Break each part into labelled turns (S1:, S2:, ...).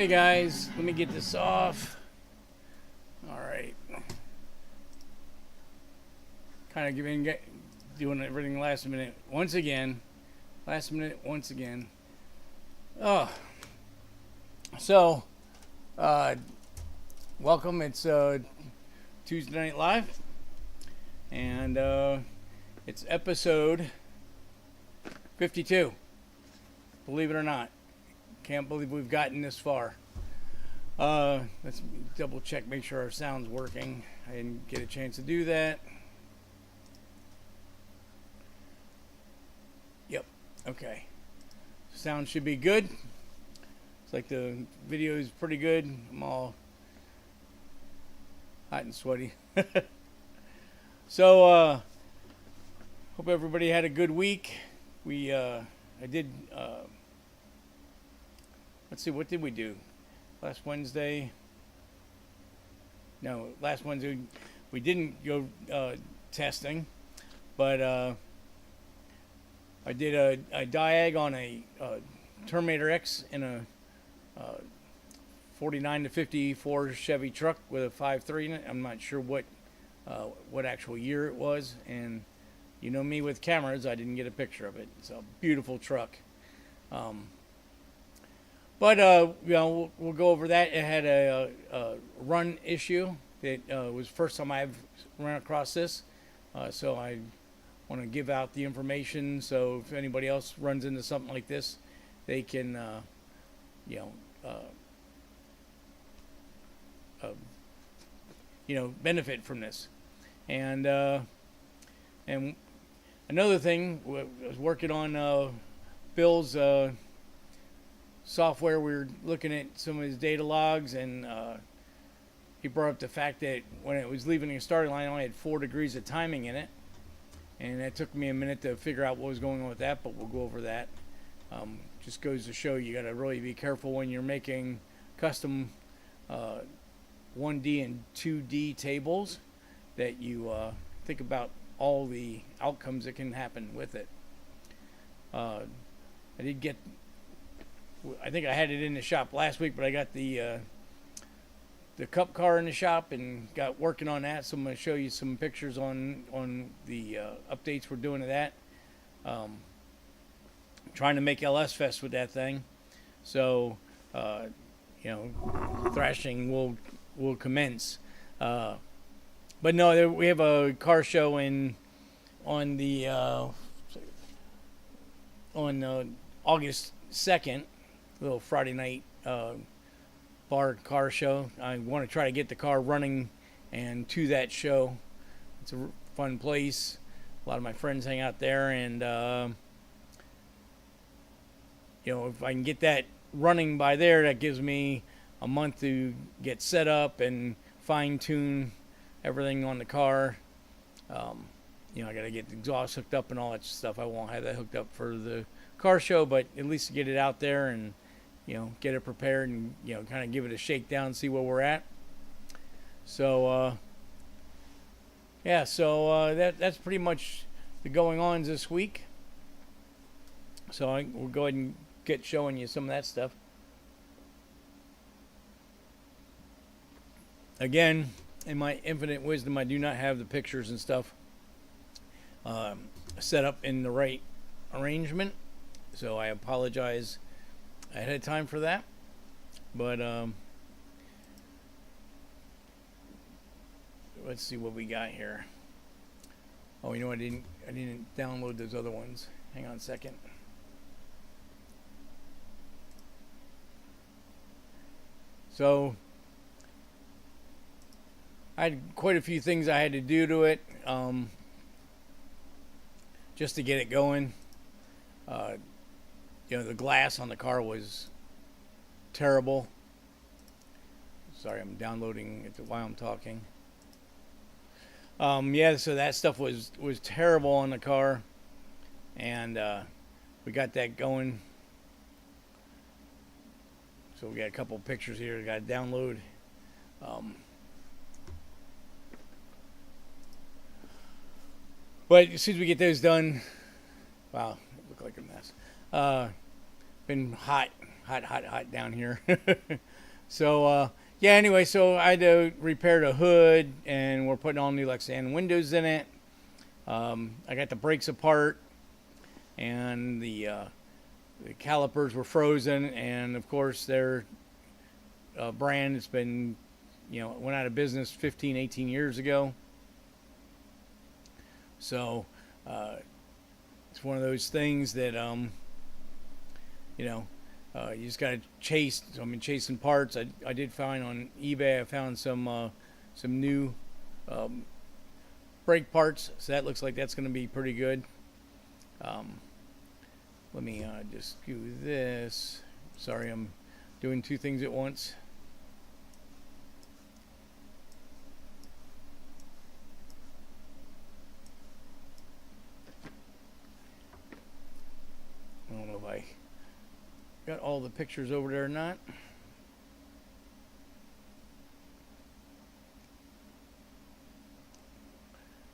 S1: Hey guys, let me get this off. All right. Kind of doing everything last minute once again. Last minute once again. Oh. So, welcome. It's Tuesday Night Live. And it's episode 52. Believe it or not. Can't believe we've gotten this far. Let's double check, make sure our sound's working. I didn't get a chance to do that. Yep, okay. Sound should be good. It's like the video is pretty good. I'm all hot and sweaty. So, hope everybody had a good week. I did, let's see, what did we do? Last Wednesday? No, last Wednesday we didn't go testing, but I did a diag on a Terminator X in a 49 to 54 Chevy truck with a 5.3 in it. I'm not sure what actual year it was, and you know me with cameras, I didn't get a picture of it. It's a beautiful truck. But you know, we'll go over that. It had a run issue. It was the first time I've run across this, so I want to give out the information. So if anybody else runs into something like this, they can, benefit from this. And another thing, I was working on Bill's software. We were looking at some of his data logs, and he brought up the fact that when it was leaving the starting line, it only had 4 degrees of timing in it, and it took me a minute to figure out what was going on with that, but we'll go over that. Just goes to show you got to really be careful when you're making custom 1D and 2D tables, that you think about all the outcomes that can happen with it. I think I had it in the shop last week, but I got the Cup Car in the shop and got working on that. So I'm going to show you some pictures on the updates we're doing to that. Trying to make LS Fest with that thing. So, thrashing will commence. But no, we have a car show on August 2nd. Little Friday night bar car show. I want to try to get the car running and to that show. It's a fun place. A lot of my friends hang out there, and if I can get that running by there, that gives me a month to get set up and fine tune everything on the car. I got to get the exhaust hooked up and all that stuff. I won't have that hooked up for the car show, but at least to get it out there and get it prepared and, kind of give it a shakedown, see where we're at. So, that's pretty much the going-ons this week. So we'll go ahead and get showing you some of that stuff. Again, in my infinite wisdom, I do not have the pictures and stuff set up in the right arrangement. So I apologize ahead of time for that, but let's see what we got here. Oh, I didn't download those other ones. Hang on a second. So I had quite a few things I had to do to it just to get it going. The glass on the car was terrible. Sorry, I'm downloading it while I'm talking. So that stuff was terrible on the car, and we got that going. So we got a couple pictures here we got to download. But as soon as we get those done, wow, it looked like a mess. Been hot down here. So yeah, anyway, so I had to repair the hood, and we're putting all new Lexan windows in it. I got the brakes apart, and the calipers were frozen, and of course their brand has been, went out of business 15, 18 years ago. So it's one of those things that you just gotta chase. So I've been chasing parts. I did find on eBay. I found some new brake parts. So that looks like that's going to be pretty good. Let me just do this. Sorry, I'm doing two things at once. I don't know if I got all the pictures over there or not.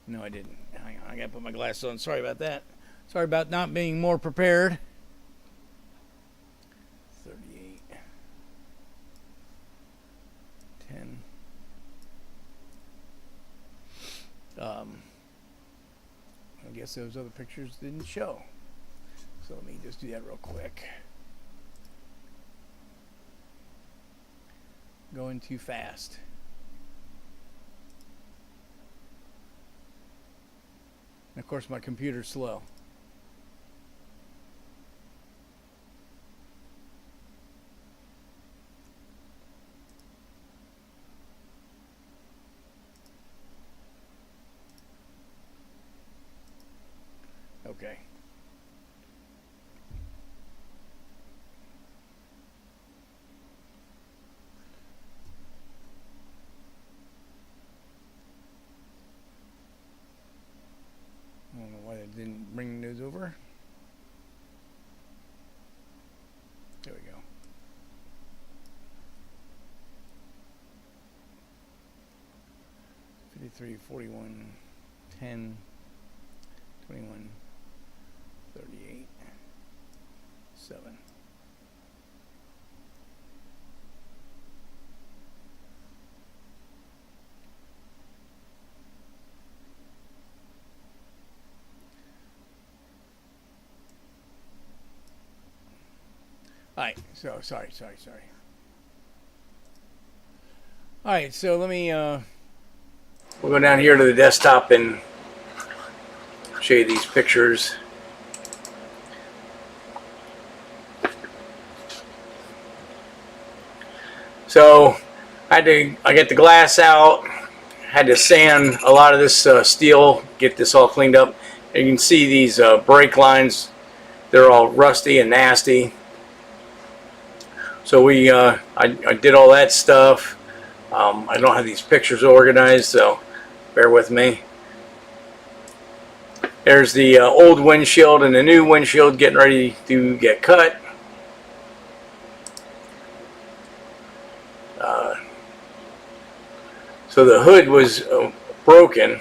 S1: No, I didn't. Hang on, I gotta put my glasses on. Sorry about that. Sorry about not being more prepared. 38. 10. I guess those other pictures didn't show. So let me just do that real quick. Going too fast. And of course my computer's slow. Okay. I don't know why I didn't bring those over. There we go. $53, $41, $10, $21, $38, $7. All right, so sorry. All right, so let me we'll go down here to the desktop and show you these pictures. So I got the glass out, had to sand a lot of this steel, get this all cleaned up. And you can see these brake lines, they're all rusty and nasty. So I did all that stuff. I don't have these pictures organized, so bear with me. There's the old windshield and the new windshield getting ready to get cut. So the hood was broken.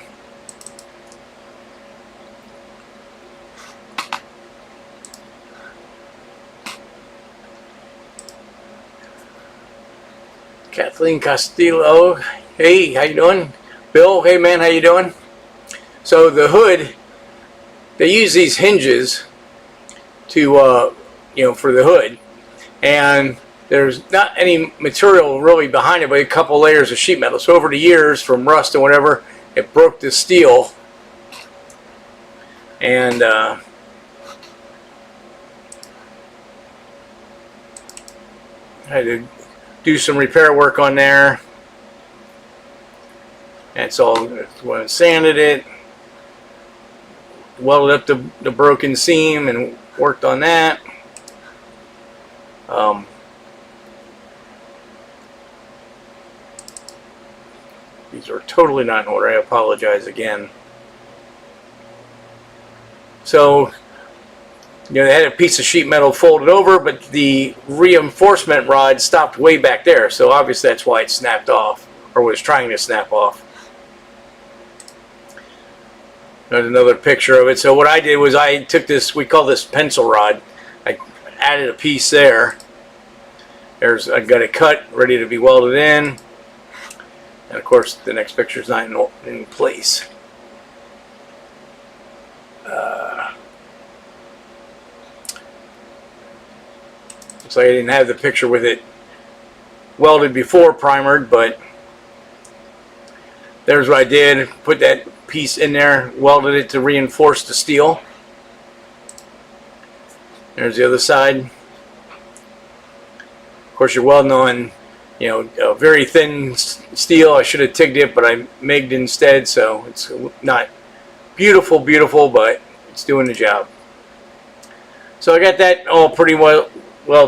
S1: Kathleen Castillo, hey, how you doing? Bill, hey man, how you doing? So the hood, they use these hinges to, for the hood, and there's not any material really behind it, but a couple layers of sheet metal. So over the years, from rust and whatever, it broke the steel, and I had to do some repair work on there. And so when I sanded it, welded up the broken seam and worked on that. These are totally not in order. I apologize again. So, they had a piece of sheet metal folded over, but the reinforcement rod stopped way back there. So obviously that's why it snapped off, or was trying to snap off. There's another picture of it. So what I did was I took this, we call this pencil rod. I added a piece there, I've got it cut, ready to be welded in. And of course, the next picture is not in place. Looks like I didn't have the picture with it welded before primered, but there's what I did. Put that piece in there, welded it to reinforce the steel. There's the other side. Of course, you're welding on, you know, very thin steel. I should have TIG'd it, but I MIG'd instead, so it's not beautiful, but it's doing the job. So I got that all pretty well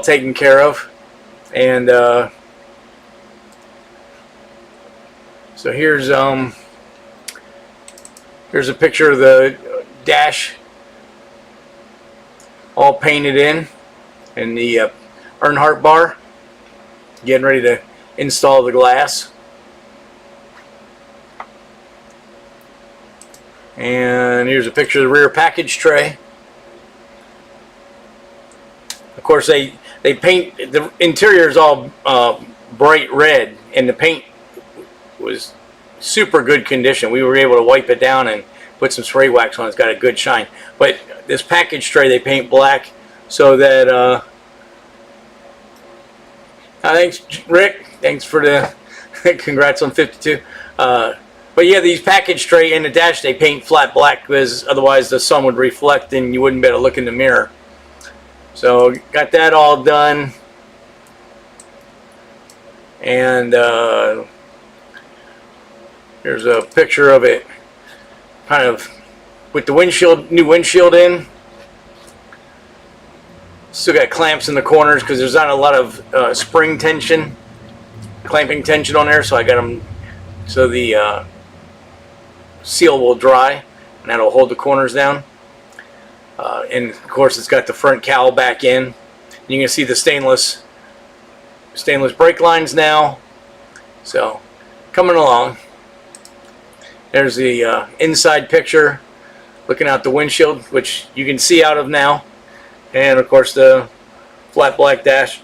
S1: taken care of, and so here's a picture of the dash all painted in, and the Earnhardt bar. Getting ready to install the glass. And here's a picture of the rear package tray. Of course, they paint, the interior is all bright red, and the paint was super good condition. We were able to wipe it down and put some spray wax on it. It's got a good shine. But this package tray they paint black so that thanks, Rick. Thanks for the congrats on 52. But yeah, these package tray and the dash they paint flat black because otherwise the sun would reflect and you wouldn't be able to look in the mirror. So got that all done, and here's a picture of it, kind of with the windshield, new windshield in. Still got clamps in the corners because there's not a lot of spring tension, clamping tension on there, so I got them so the seal will dry and that'll hold the corners down. And of course it's got the front cowl back in. You can see the stainless brake lines now. So coming along. There's the inside picture looking out the windshield, which you can see out of now. And of course the flat black dash,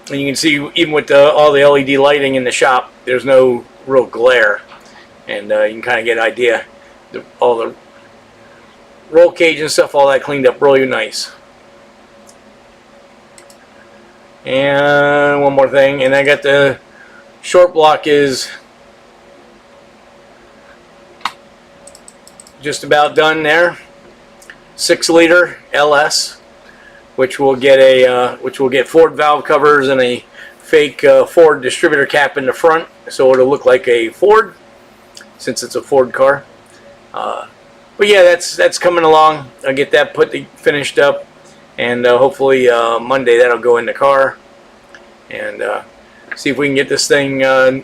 S1: and you can see even with all the LED lighting in the shop, there's no real glare, and you can kind of get an idea. All the roll cage and stuff, all that cleaned up really nice. And one more thing, and I got the short block is just about done there. 6-liter LS, which will get Ford valve covers and a fake Ford distributor cap in the front, so it'll look like a Ford since it's a Ford car. But yeah, that's coming along. I'll get that finished up, and hopefully Monday that'll go in the car, and see if we can get this thing done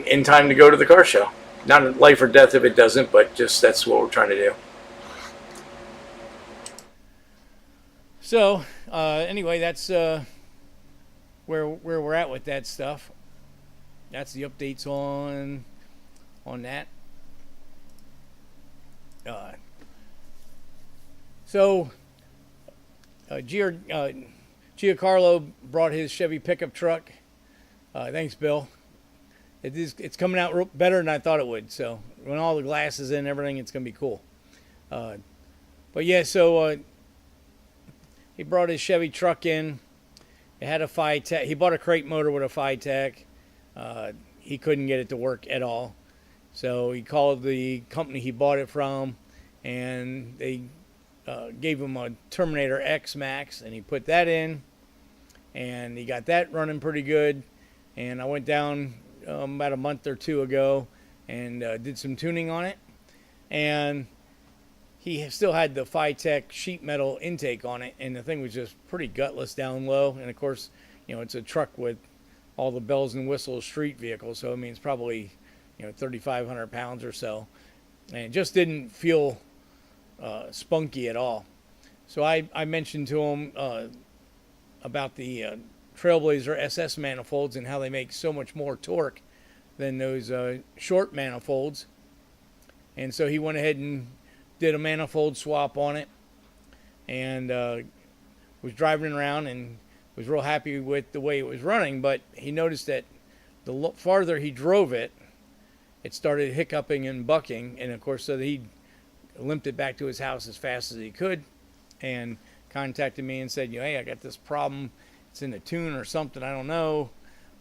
S1: in time to go to the car show. Not a life or death if it doesn't, but just that's what we're trying to do. So anyway, that's where we're at with that stuff. That's the updates on that. So Giancarlo brought his Chevy pickup truck. Thanks, Bill. It's coming out better than I thought it would. So when all the glass is in, everything, it's gonna be cool. But yeah, so he brought his Chevy truck in. It had a FiTech. He bought a crate motor with a FiTech. He couldn't get it to work at all. So he called the company he bought it from, and they gave him a Terminator X Max, and he put that in, and he got that running pretty good. And I went down about a month or two ago and did some tuning on it, and he still had the FiTech sheet metal intake on it, and the thing was just pretty gutless down low. And of course, you know, it's a truck with all the bells and whistles street vehicle, so I mean it's probably, you know, 3,500 pounds or so, and it just didn't feel spunky at all. So I mentioned to him about the Trailblazer SS manifolds and how they make so much more torque than those short manifolds, and so he went ahead and did a manifold swap on it, and was driving around and was real happy with the way it was running, but he noticed that the farther he drove it, it started hiccuping and bucking, and of course, so he limped it back to his house as fast as he could, and contacted me and said, hey, I got this problem. It's in the tune or something, I don't know,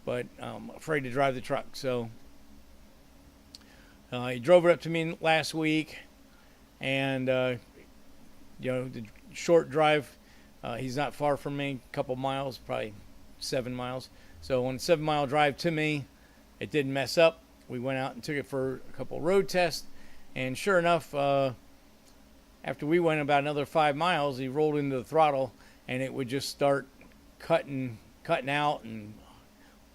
S1: but I'm afraid to drive the truck. So he drove it up to me last week, and the short drive, he's not far from me, a couple miles, probably 7 miles. So on a 7-mile drive to me, it didn't mess up. We went out and took it for a couple road tests, and sure enough, after we went about another 5 miles, he rolled into the throttle, and it would just start cutting out and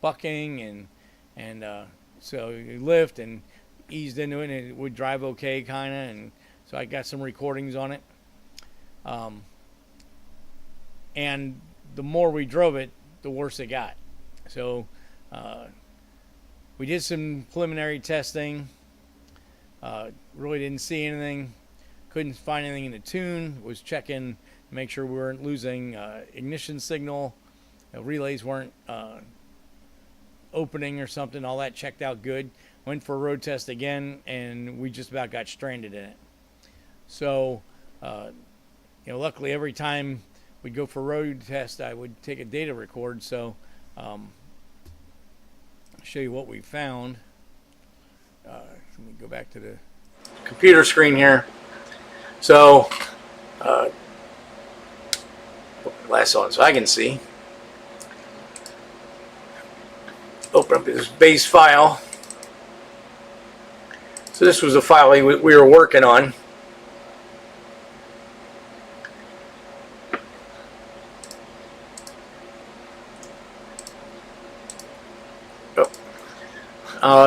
S1: bucking, and so you lift and eased into it, and it would drive okay, kind of. And so I got some recordings on it. And the more we drove it, the worse it got. So we did some preliminary testing. Really didn't see anything. Couldn't find anything in the tune. Was checking to make sure we weren't losing ignition signal. Relays weren't opening or something. All that checked out good. Went for a road test again, and we just about got stranded in it. So, luckily every time we'd go for a road test, I would take a data record. So, I'll show you what we found. Let me go back to the computer screen here. So, put my glass on so I can see. Open up this base file. So this was a file we were working on.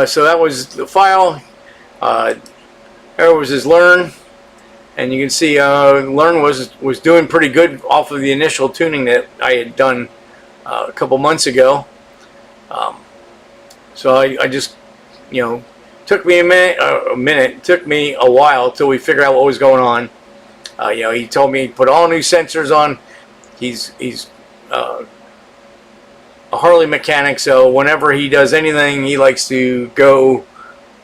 S1: So that was the file. There was his learn, and you can see learn was doing pretty good off of the initial tuning that I had done a couple months ago. So I just, took me a minute, took me a while till we figured out what was going on. He told me to put all new sensors on. He's a Holley mechanic, so whenever he does anything, he likes to go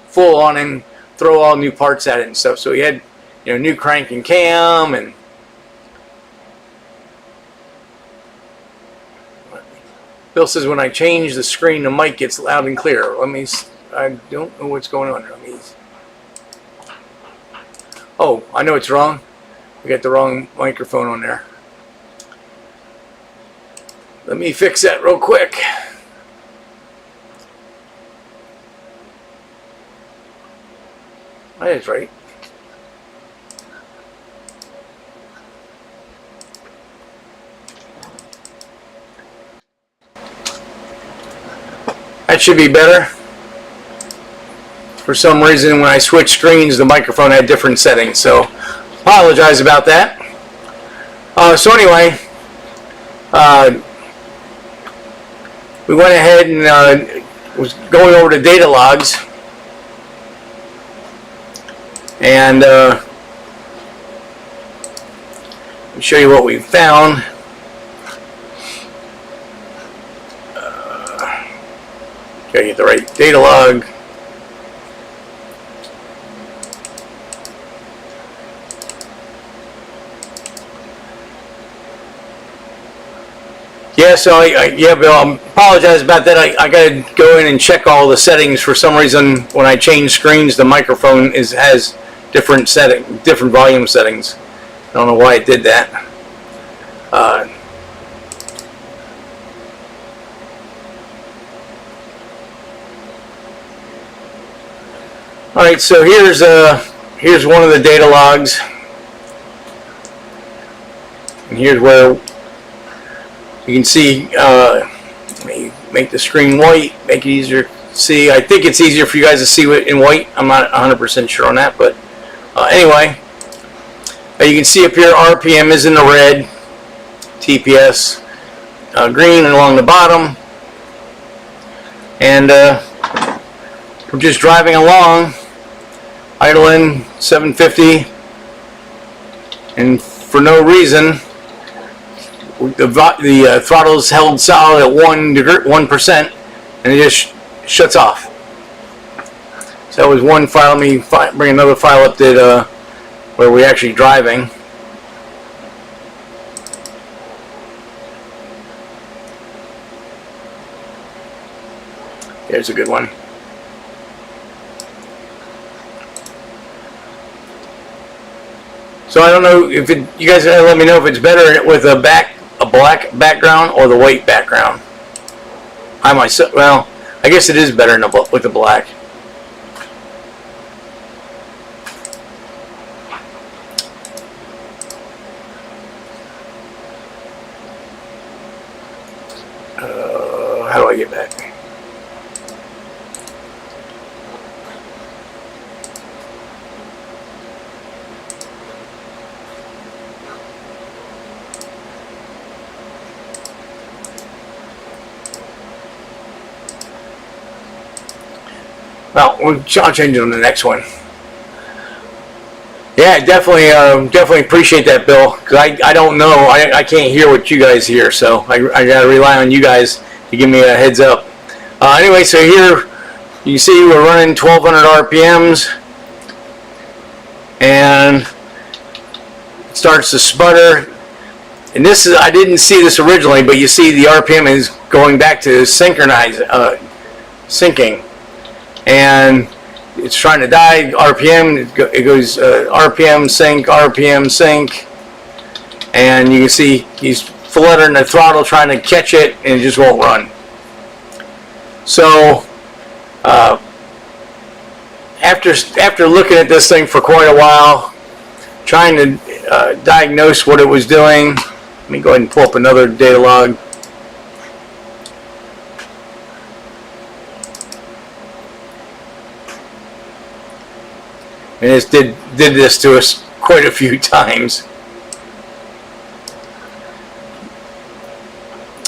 S1: full on and throw all new parts at it and stuff. So he had, new crank and cam, and Bill says when I change the screen, the mic gets loud and clear. I don't know what's going on. Oh, I know it's wrong. We got the wrong microphone on there. Let me fix that real quick. That is right. That should be better. For some reason, when I switched screens, the microphone had different settings, so apologize about that. So anyway, we went ahead and was going over the data logs, and I'll show you what we found. Gotta get the right data log. Yeah, so yeah, Bill, I apologize about that. I got to go in and check all the settings. For some reason, when I change screens, the microphone has different volume settings. I don't know why it did that. All right, so here's one of the data logs, and here's where you can see. Let me make the screen white, make it easier to see. I think it's easier for you guys to see it in white. I'm not 100% sure on that, but anyway, you can see up here RPM is in the red, TPS green along the bottom, and we're just driving along, idling 750, and for no reason the throttle's held solid at 1%, and it just shuts off. So that was one file. Let me bring another file up that where we're actually driving. There's a good one. So I don't know if you guys gotta let me know if it's better with a black background or the white background. Well, I guess it is better with the black. How do I get back? Well, I'll change it on the next one. Yeah, definitely appreciate that, Bill. Because I don't know, I can't hear what you guys hear, so I got to rely on you guys to give me a heads up. Anyway, so here you can see we're running 1200 RPMs, and it starts to sputter. And this is, I didn't see this originally, but you see the RPM is going back to syncing. And it's trying to die RPM. It goes RPM sync, and you can see he's fluttering the throttle trying to catch it, and it just won't run. So after looking at this thing for quite a while, trying to diagnose what it was doing, let me go ahead and pull up another data log. And it did this to us quite a few times.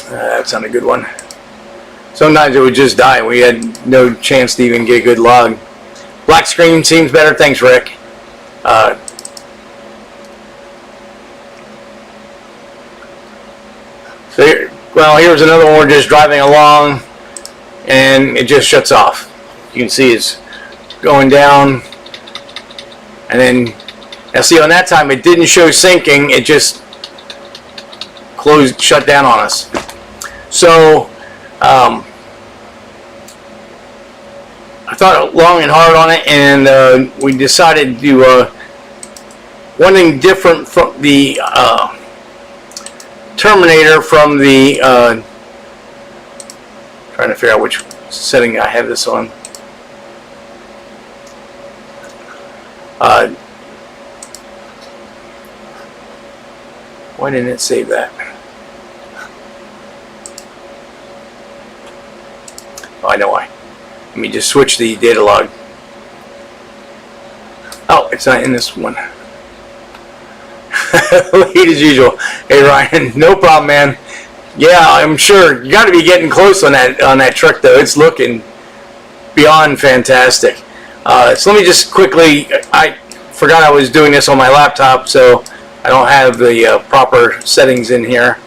S1: That's not a good one. Sometimes it would just die. We had no chance to even get a good log. Black screen seems better. Thanks, Rick. So here, well, here's another one. We're just driving along, and it just shuts off. You can see it's going down. And then, now see, on that time it didn't show syncing, it just shut down on us. So, I thought long and hard on it, and we decided to do one thing different from the Terminator from the, trying to figure out which setting I have this on. Why didn't it save that? Oh, I know why. Let me just switch the data log. Oh, it's not in this one. Late as usual. Hey Ryan, no problem, man. Yeah, I'm sure you got to be getting close on that truck though. It's looking beyond fantastic. So let me just quickly, I forgot I was doing this on my laptop, so I don't have the proper settings in here.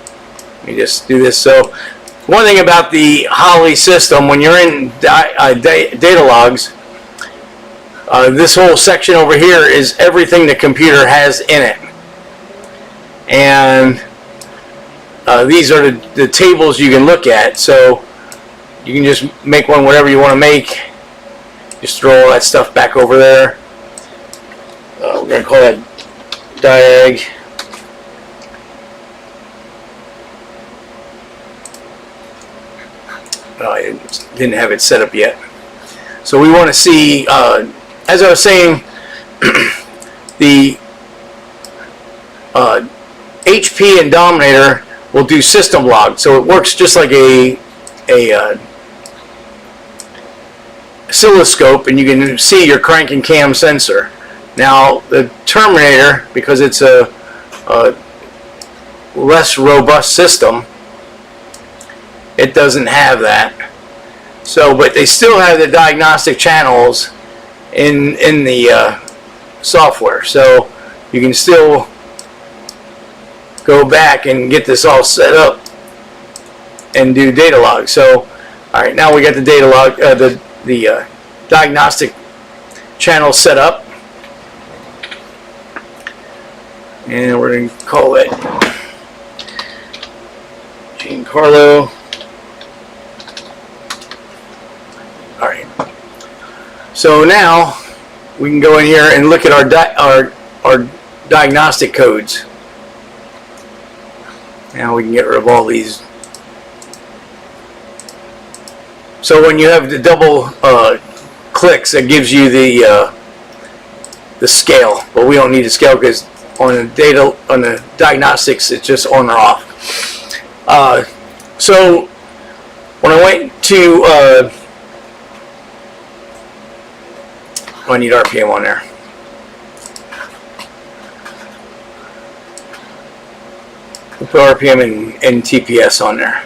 S1: Let me just do this. So one thing about the Holley system, when you're in data logs, this whole section over here is everything the computer has in it. And these are the tables you can look at. So you can just make one whatever you want to make. Just throw all that stuff back over there. We're going to call that diag. I didn't have it set up yet. So we want to see, as I was saying, the HP and Dominator will do system log. So it works just like a oscilloscope, and you can see your crank and cam sensor. Now the Terminator, because it's a less robust system, it doesn't have that. So, but they still have the diagnostic channels in the software, so you can still go back and get this all set up and do data log. So, all right, now we got the data log, the diagnostic channel set up, and we're going to call it Giancarlo. All right. So now we can go in here and look at our diagnostic codes. Now we can get rid of all these. So when you have the double clicks, it gives you the scale, but we don't need the scale because on the diagnostics, it's just on or off. So when I went to I need RPM on there. We'll put RPM and TPS on there.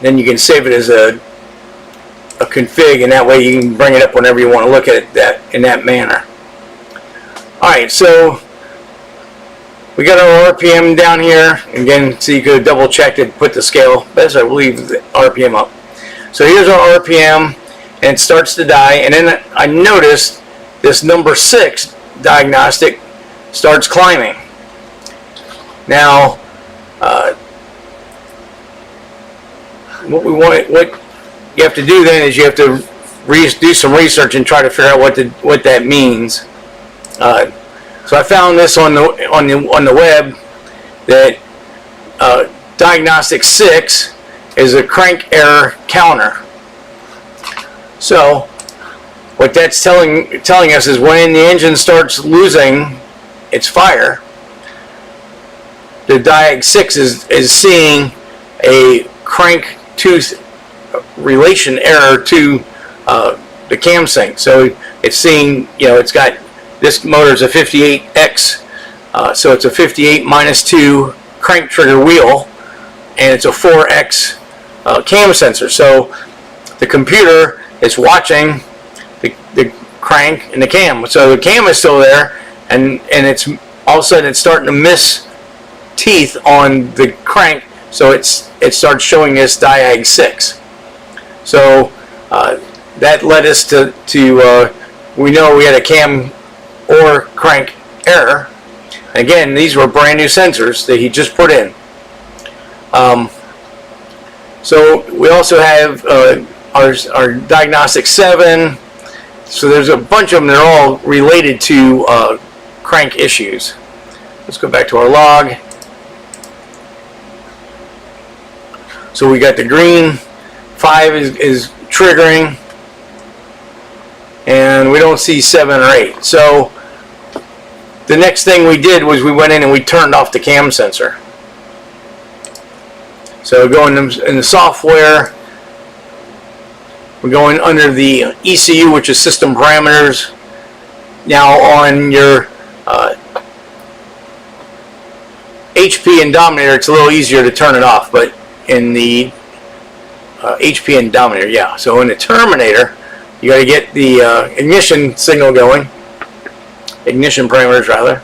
S1: Then you can save it as a config, and that way you can bring it up whenever you want to look at it in that manner. Alright, so we got our RPM down here. Again, so you could have double checked it, put the scale. Best I leave the RPM up. So here's our RPM, and it starts to die. And then I noticed this number 6 diagnostic starts climbing. Now, what you have to do then is you have to do some research and try to figure out what that means. So I found this on the web that diagnostic 6 is a crank error counter. So what that's telling us is when the engine starts losing its fire, the diag 6 is seeing a crank tooth relation error to the cam sync. So it's seeing, it's got, this motor is a 58X, so it's a 58 -2 crank trigger wheel, and it's a 4X cam sensor. So the computer is watching the crank and the cam. So the cam is still there, and it's all of a sudden it's starting to miss teeth on the crank, so it starts showing this diag 6. So that led us to we know we had a cam or crank error. Again, these were brand new sensors that he just put in. So we also have our diagnostic 7. So there's a bunch of them that are all related to crank issues. Let's go back to our log. So we got the green 5 is triggering, and we don't see 7 or 8. So the next thing we did was we went in and we turned off the cam sensor. So going in the software, we're going under the ECU, which is system parameters. Now on your HP and Dominator, it's a little easier to turn it off, but in the HP and Dominator, yeah. So in the Terminator, you got to get the ignition signal going, ignition parameters rather.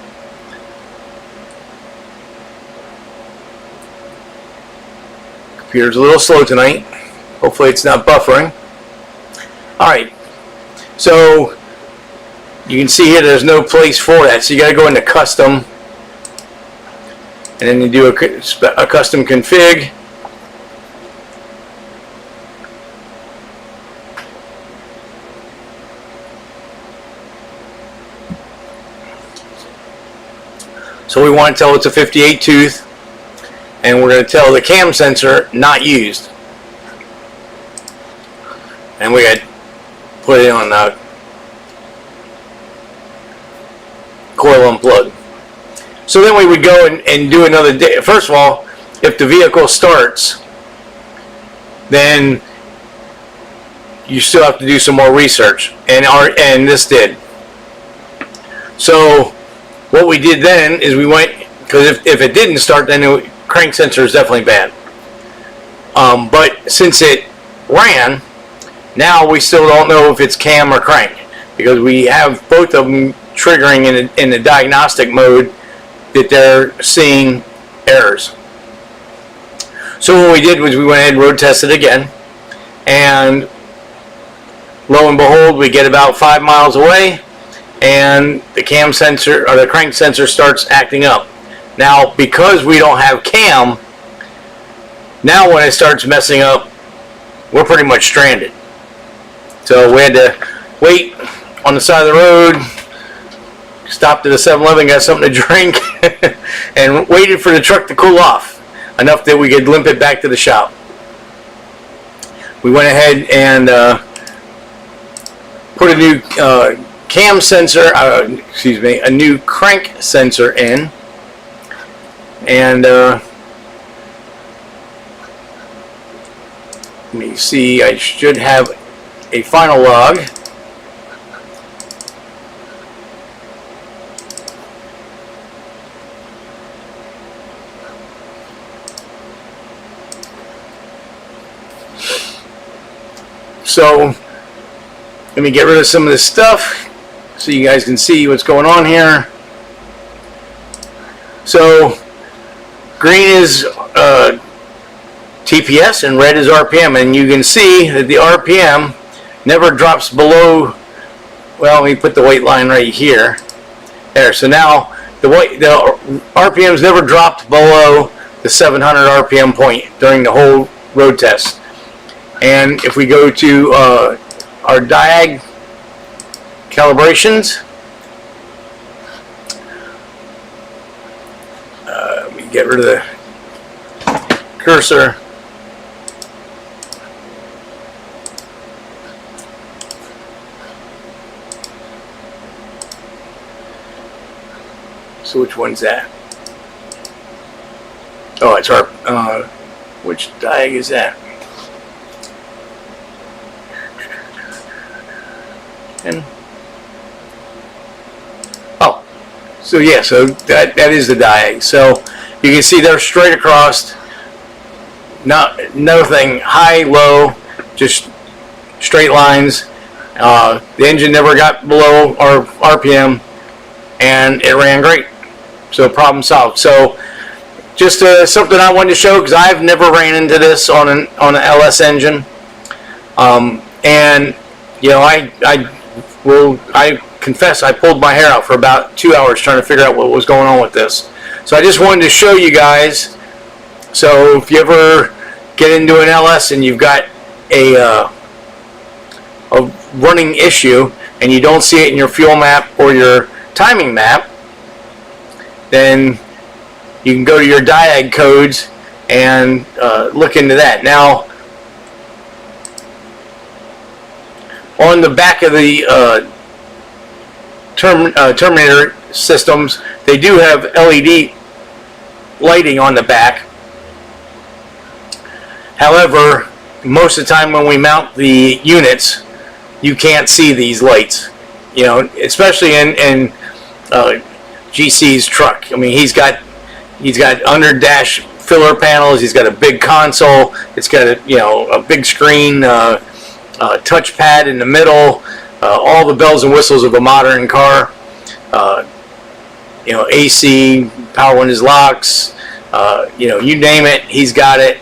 S1: Computer's a little slow tonight. Hopefully it's not buffering. Alright, so you can see here there's no place for that, so you got to go into custom, and then you do a custom config. So we want to tell it's a 58 tooth, and we're going to tell the cam sensor not used, and we got to put it on the coil unplug. So then we would go and do another day. First of all, if the vehicle starts, then you still have to do some more research, and this did. So what we did then is we went, because if it didn't start, then the crank sensor is definitely bad. But since it ran,
S2: Now we still don't know if it's cam or crank, because we have both of them triggering in the diagnostic mode that they're seeing errors. So what we did was we went ahead and road tested again, and lo and behold, we get about 5 miles away, and the cam sensor or the crank sensor starts acting up. Now, because we don't have cam, now when it starts messing up, we're pretty much stranded. So we had to wait on the side of the road, stopped at a 7-Eleven, got something to drink, and waited for the truck to cool off enough that we could limp it back to the shop. We went ahead and put a new cam sensor, a new crank sensor in, and let me see, I should have a final log. So let me get rid of some of this stuff so you guys can see what's going on here. So green is TPS and red is RPM, and you can see that the RPM never drops below, well, let me put the white line right here. There, so now the RPMs never dropped below the 700 RPM point during the whole road test. And if we go to our diag calibrations, let me get rid of the cursor. So which one's that? Oh, it's our, which diag is that? And oh, so yeah, so that is the diag. So you can see they're straight across, nothing high, low, just straight lines. The engine never got below our RPM, and it ran great. So problem solved. So just something I wanted to show, because I've never ran into this on an LS engine, and you know, I confess I pulled my hair out for about 2 hours trying to figure out what was going on with this. So I just wanted to show you guys. So if you ever get into an LS and you've got a running issue and you don't see it in your fuel map or your timing map, then you can go to your diag codes and look into that. Now, on the back of the Terminator systems, they do have LED lighting on the back. However, most of the time when we mount the units, you can't see these lights. You know, especially in GC's truck. I mean, he's got under dash filler panels. He's got a big console. It's got a big screen. Touchpad in the middle, all the bells and whistles of a modern car, AC, power windows, locks, you name it, he's got it.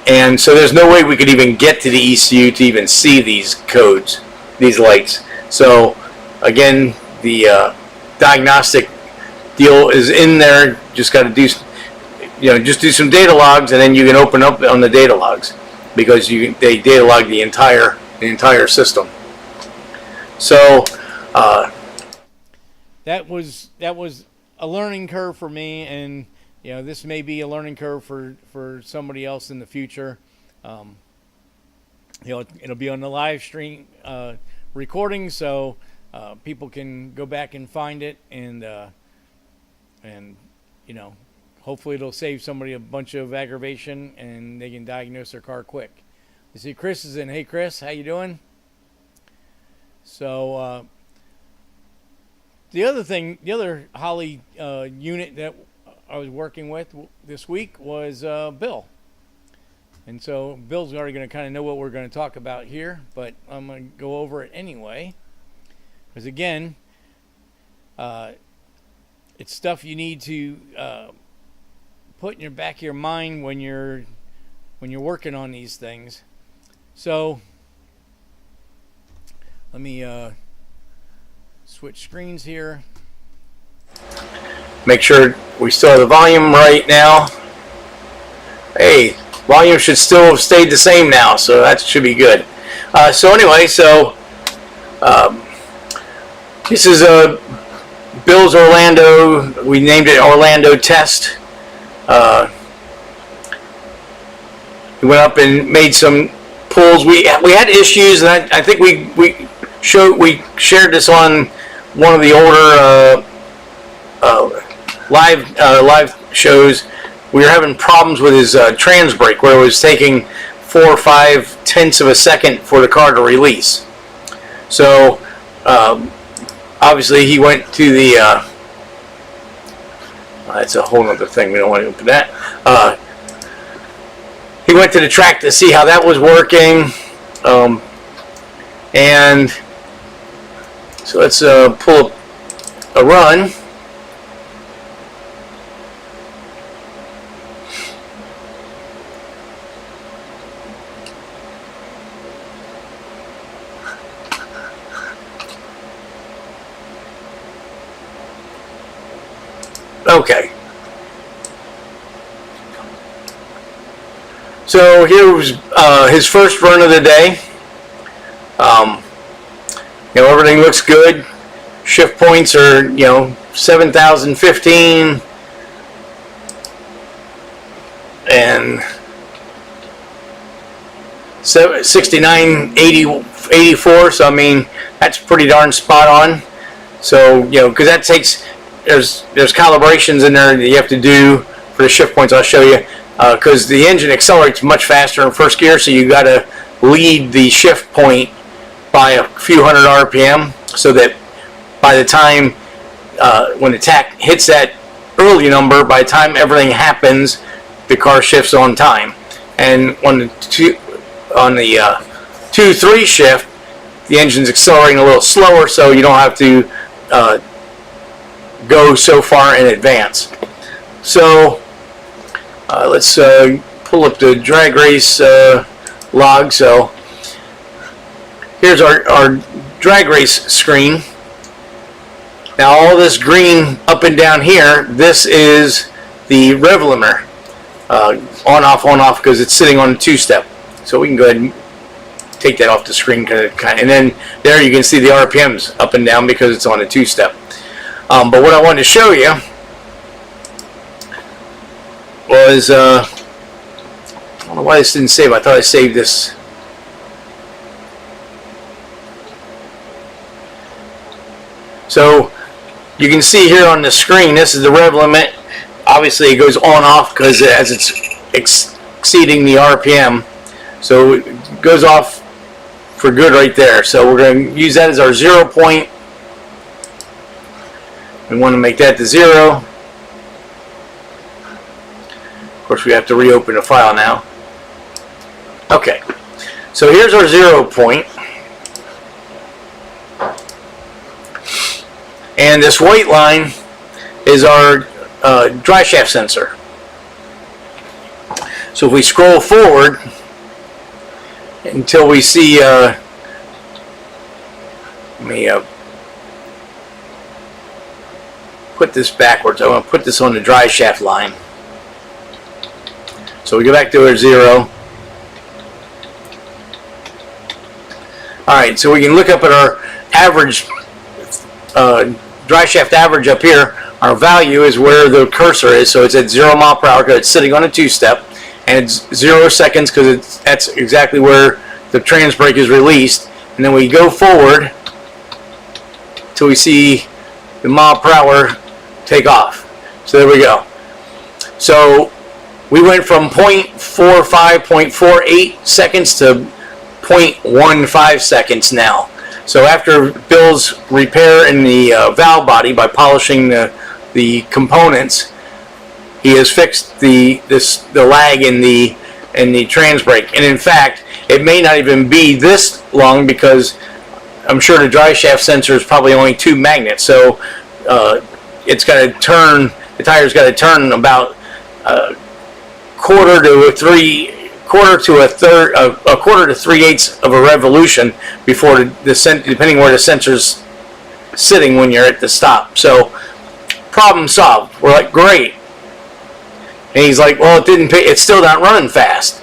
S2: And so there's no way we could even get to the ECU to even see these codes, these lights. So again, the diagnostic deal is in there. Just got to do, just do some data logs, and then you can open up on the data logs, because they data log the entire system. So that was a learning curve for me, and this may be a learning curve for somebody else in the future. It'll be on the live stream recording, so people can go back and find it, and hopefully it'll save somebody a bunch of aggravation, and they can diagnose their car quick. You see Chris is in. Hey Chris, how you doing? So the other Holley unit that I was working with this week was Bill.
S1: And so Bill's already going to kind of know what we're going to talk about here, but I'm going to go over it anyway. Because again, it's stuff you need to put in your back of your mind when you're working on these things. So let me switch screens here.
S2: Make sure we still have the volume right now. Hey, volume should still have stayed the same now, so that should be good. So anyway, this is Bill's Orlando. We named it Orlando Test. We went up and made some pulls. We had issues, and I think we shared this on one of the older live shows. We were having problems with his trans brake, where it was taking 4 or 5 tenths of a second for the car to release. So obviously he went to the that's a whole other thing, we don't want to open that. He went to the track to see how that was working, and so let's pull up a run. Okay. So here was his first run of the day. Everything looks good. Shift points are 7,015 and 69.84. So I mean that's pretty darn spot on. So because that takes there's calibrations in there that you have to do for the shift points. I'll show you. Because the engine accelerates much faster in first gear, so you got to lead the shift point by a few hundred RPM, so that by the time when the tach hits that early number, by the time everything happens, the car shifts on time. And on the 2-3 shift, the engine's accelerating a little slower, so you don't have to go so far in advance. So let's pull up the drag race log. So here's our drag race screen. Now all this green up and down here, this is the rev limiter. On off, because it's sitting on a 2-step. So we can go ahead and take that off the screen, and then there you can see the RPMs up and down because it's on a 2-step. But what I wanted to show you was, I don't know why this didn't save. I thought I saved this. So you can see here on the screen, this is the rev limit. Obviously it goes on off because as it's exceeding the RPM. So it goes off for good right there. So we're going to use that as our 0 point. We want to make that to 0. Of course, we have to reopen the file now. Okay, so here's our 0 point. And this white line is our dry shaft sensor. So if we scroll forward until we see, let me put this backwards. I want to put this on the dry shaft line. So we go back to our 0. Alright, so we can look up at our average, dry shaft average up here. Our value is where the cursor is, so it's at 0 mile per hour because it's sitting on a 2-step, and it's 0 seconds because that's exactly where the trans brake is released. And then we go forward till we see the mile per hour take off. So there we go. So we went from 0.45, 0.48 seconds to 0.15 seconds now. So after Bill's repair in the valve body by polishing the components, he has fixed the lag in the in the trans brake. And in fact, it may not even be this long, because I'm sure the drive shaft sensor is probably only 2 magnets. So it's got to turn, the tire's got to turn about a quarter to 3/8 of a revolution before depending where the sensor's sitting when you're at the stop. So problem solved. We're like, great. And he's like, well, it's still not running fast,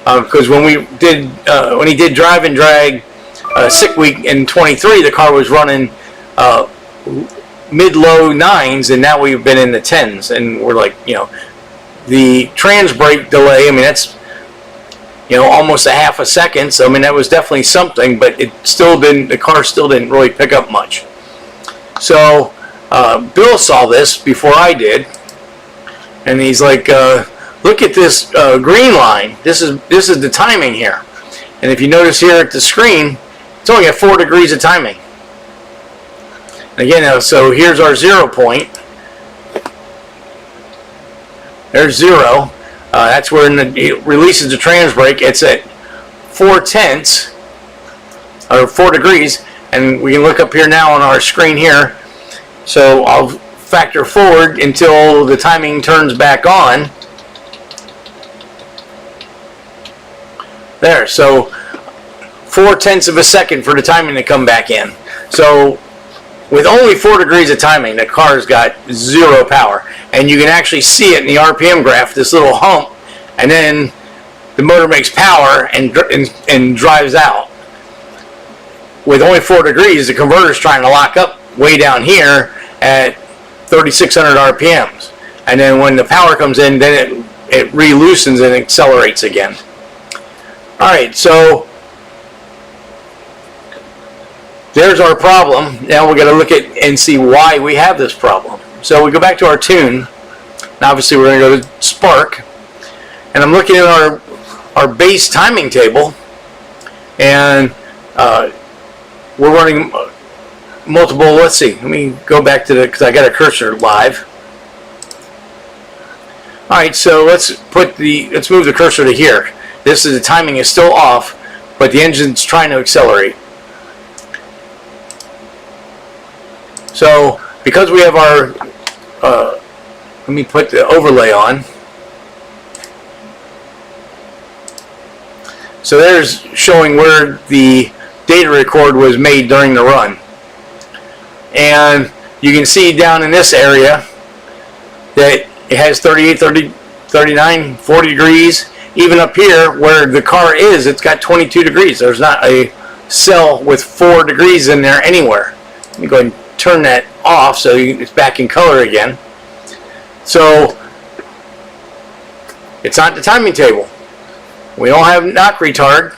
S2: because when he did drive and drag sick week in 23, the car was running mid-low 9s, and now we've been in the 10s, and we're like, the trans brake delay, I mean, that's almost a half a second. So I mean, that was definitely something, but the car still didn't really pick up much. So Bill saw this before I did, and he's like, look at this green line. This is the timing here. And if you notice here at the screen, it's only at 4 degrees of timing. And again, so here's our 0 point. There's 0. That's where it releases the trans brake. It's at 4/10 or 4 degrees, and we can look up here now on our screen here. So I'll factor forward until the timing turns back on. There, so 4/10 of a second for the timing to come back in. So with only 4 degrees of timing, the car's got 0 power. And you can actually see it in the RPM graph, this little hump, and then the motor makes power and drives out. With only 4 degrees, the converter's trying to lock up way down here at 3,600 RPMs. And then when the power comes in, then it re-loosens and accelerates again. Alright, so there's our problem. Now we're going to look at and see why we have this problem. So we go back to our tune. Now obviously we're going to go to Spark. And I'm looking at our base timing table. And we're running multiple, let's see. Let me go back to because I got a cursor live. Alright, so let's move the cursor to here. The timing is still off, but the engine's trying to accelerate. So because we have our, let me put the overlay on. So there's showing where the data record was made during the run. And you can see down in this area that it has 38, 30, 39, 40 degrees. Even up here where the car is, it's got 22 degrees. There's not a cell with 4 degrees in there anywhere. Let me go ahead and turn that off so it's back in color again. So it's not the timing table. We don't have knock retard.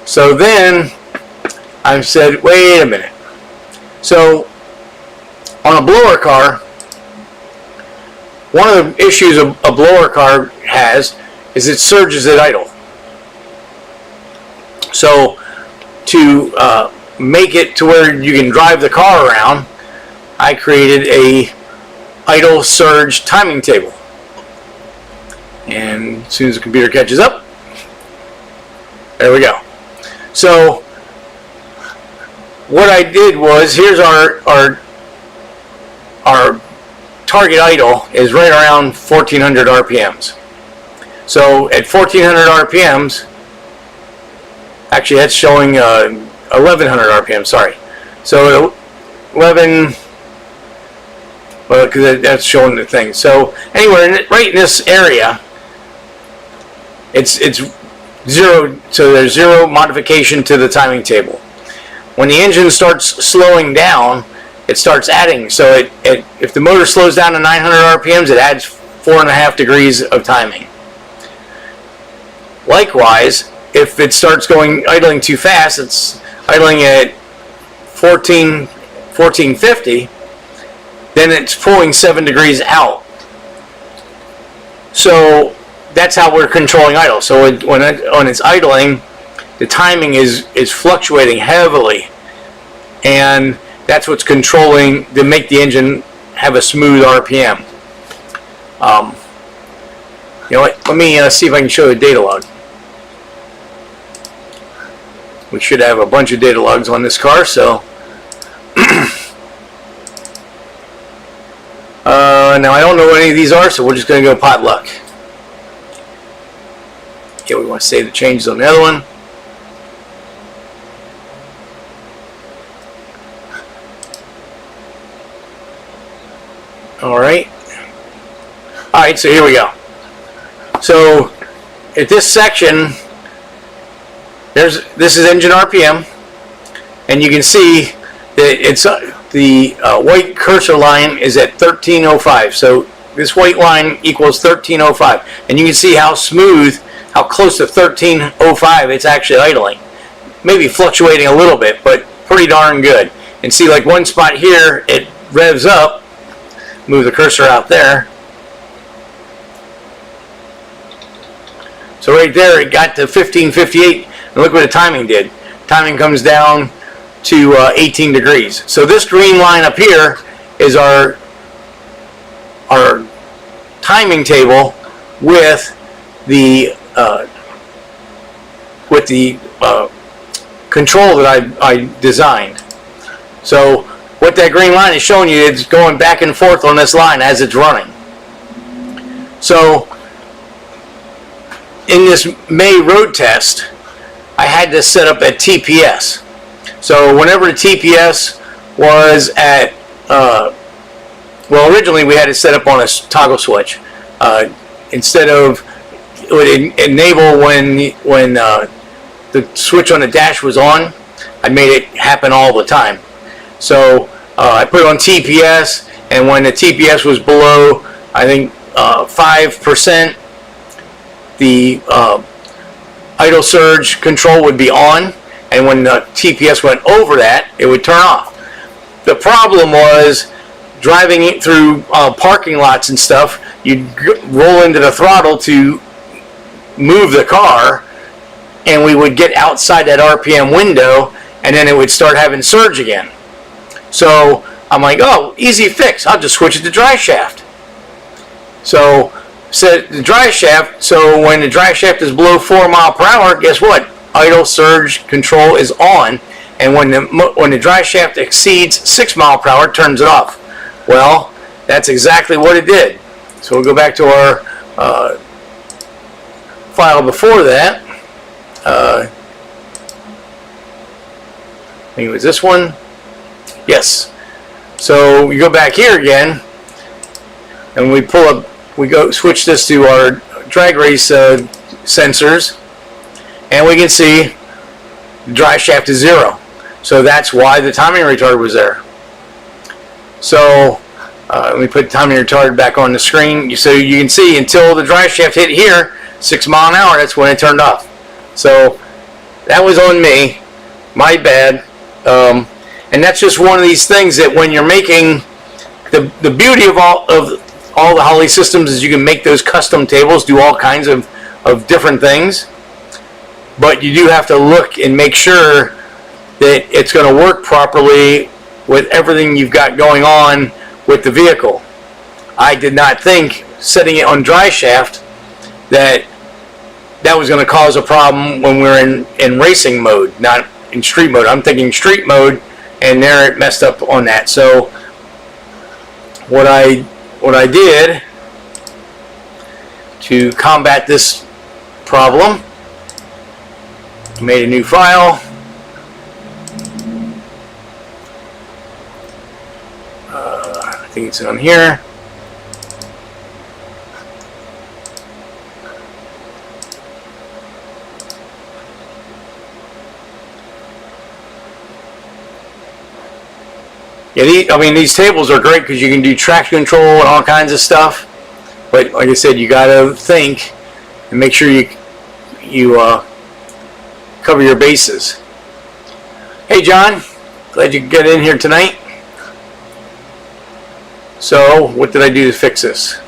S2: So then I said, wait a minute. So on a blower car, one of the issues a blower car has is it surges at idle. So to make it to where you can drive the car around, I created a idle surge timing table. And as soon as the computer catches up, there we go. So what I did was, here's our target idle is right around 1400 RPMs. So at 1400 RPMs, actually that's showing 1100 RPMs, sorry. So 11, well, because that's showing the thing. So anywhere right in this area, it's 0, so there's 0 modification to the timing table. When the engine starts slowing down, it starts adding. So if the motor slows down to 900 RPMs, it adds 4.5 degrees of timing. Likewise, if it starts idling too fast, it's idling at 1450, then it's pulling 7 degrees out. So that's how we're controlling idle. So when it's idling, the timing is fluctuating heavily, and that's what's controlling to make the engine have a smooth RPM. You know what? Let me see if I can show the data log. We should have a bunch of data logs on this car, so now I don't know what any of these are, so we're just going to go potluck. Yeah, we want to save the changes on the other one. Alright, so here we go. So at this section, this is engine RPM, and you can see that it's the white cursor line is at 1305. So this white line equals 1305, and you can see how smooth, how close to 1305 it's actually idling. Maybe fluctuating a little bit, but pretty darn good. And see, like one spot here, it revs up. Move the cursor out there. So right there, it got to 1558, and look what the timing did. Timing comes down to 18 degrees. So this green line up here is our timing table with the control that I designed. So what that green line is showing you is going back and forth on this line as it's running. So in this May road test, I had this set up at TPS. So whenever the TPS was at, well, originally we had it set up on a toggle switch. Instead of, it would enable when the switch on the dash was on, I made it happen all the time. So I put it on TPS, and when the TPS was below, I think 5%, the idle surge control would be on, and when the TPS went over that, it would turn off. The problem was driving it through parking lots and stuff. You'd roll into the throttle to move the car, and we would get outside that RPM window, and then it would start having surge again. So I'm like, oh, easy fix. I'll just switch it to dry shaft. So set the dry shaft. So when the dry shaft is below 4 miles per hour, guess what? Idle surge control is on, and when the dry shaft exceeds 6 miles per hour, it turns it off. Well, that's exactly what it did. So we'll go back to our file before that. I think it was this one. Yes. So we go back here again, and we pull up. We go switch this to our drag race sensors, and we can see the dry shaft is 0. So that's why the timing retard was there. So let me put timing retard back on the screen, so you can see until the dry shaft hit here, 6 miles an hour. That's when it turned off. So that was on me, my bad. And that's just one of these things that when you're making, the beauty of all the Holley systems is you can make those custom tables, do all kinds of different things, but you do have to look and make sure that it's going to work properly with everything you've got going on with the vehicle. I did not think setting it on dry shaft that was going to cause a problem when we're in racing mode, not in street mode. I'm thinking street mode, and there it messed up on that. So what I did to combat this problem, made a new file. I think it's on here. Yeah, these tables are great because you can do traction control and all kinds of stuff. But like I said, you got to think and make sure you cover your bases. Hey, John, glad you could get in here tonight. So, what did I do to fix this?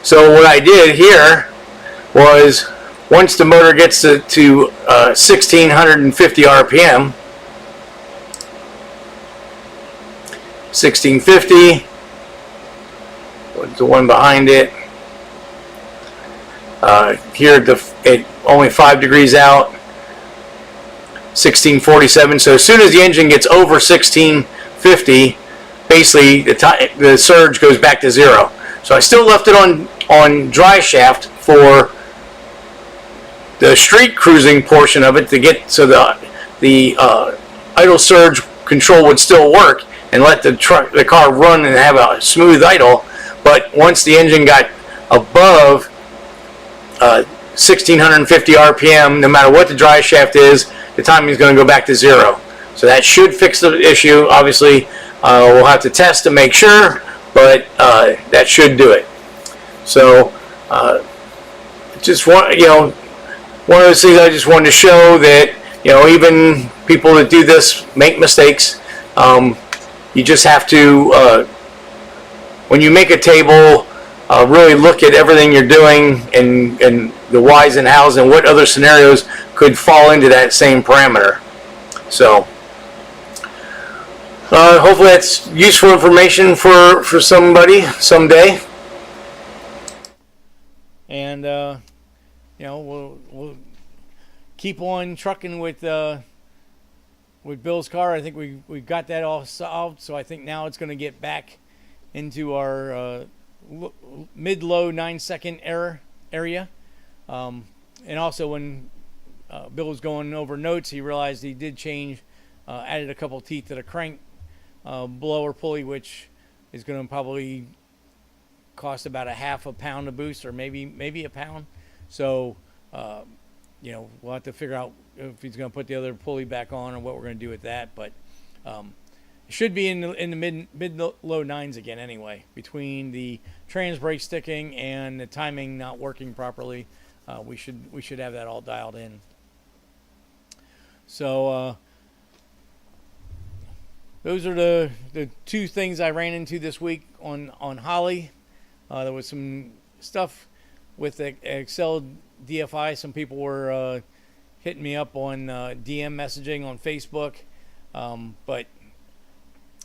S2: So what I did here was once the motor gets to 1650 RPM. 1650, what's the one behind it? Here at only 5 degrees out, 1647. So as soon as the engine gets over 1650, basically the surge goes back to zero. So I still left it on dry shaft for the street cruising portion of it to get so the idle surge control would still work and let the car run and have a smooth idle. But once the engine got above 1650 RPM, no matter what the dry shaft is, the timing is going to go back to zero. So that should fix the issue. Obviously, we'll have to test to make sure, but that should do it. So just one of those things I just wanted to show that, even people that do this make mistakes. You just have to, when you make a table, really look at everything you're doing and the whys and hows and what other scenarios could fall into that same parameter. So hopefully that's useful information for somebody someday. And we'll keep on trucking with Bill's car. I think we've got that all solved. So I think now it's going to get back into our mid-low 9-second area. And also when Bill was going over notes, he realized he did change, added a couple teeth to the crank blower pulley, which is going to probably cost about a half a pound to boost, or maybe a pound. So we'll have to figure out if he's going to put the other pulley back on or what we're going to do with that. But it should be in the mid-low nines again anyway, between the trans brake sticking and the timing not working properly. We should have that all dialed in. So those are the two things I ran into this week on Holley. There was some stuff with the Excel DFI. Some people were hitting me up on DM messaging on Facebook, but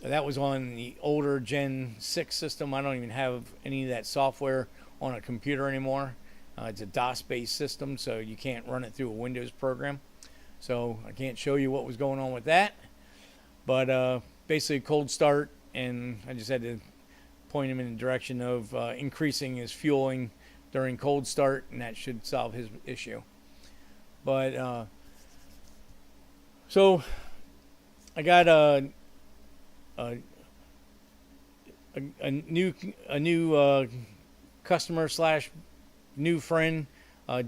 S2: that was on the older Gen 6 system. I don't even have any of that software on a computer anymore. It's a DOS-based system, so you can't run it through a Windows program. So I can't show you what was going on with that. But basically cold start, and I just had to point him in the direction of increasing his fueling during cold start, and that should solve his issue. But so I got a new customer slash new friend,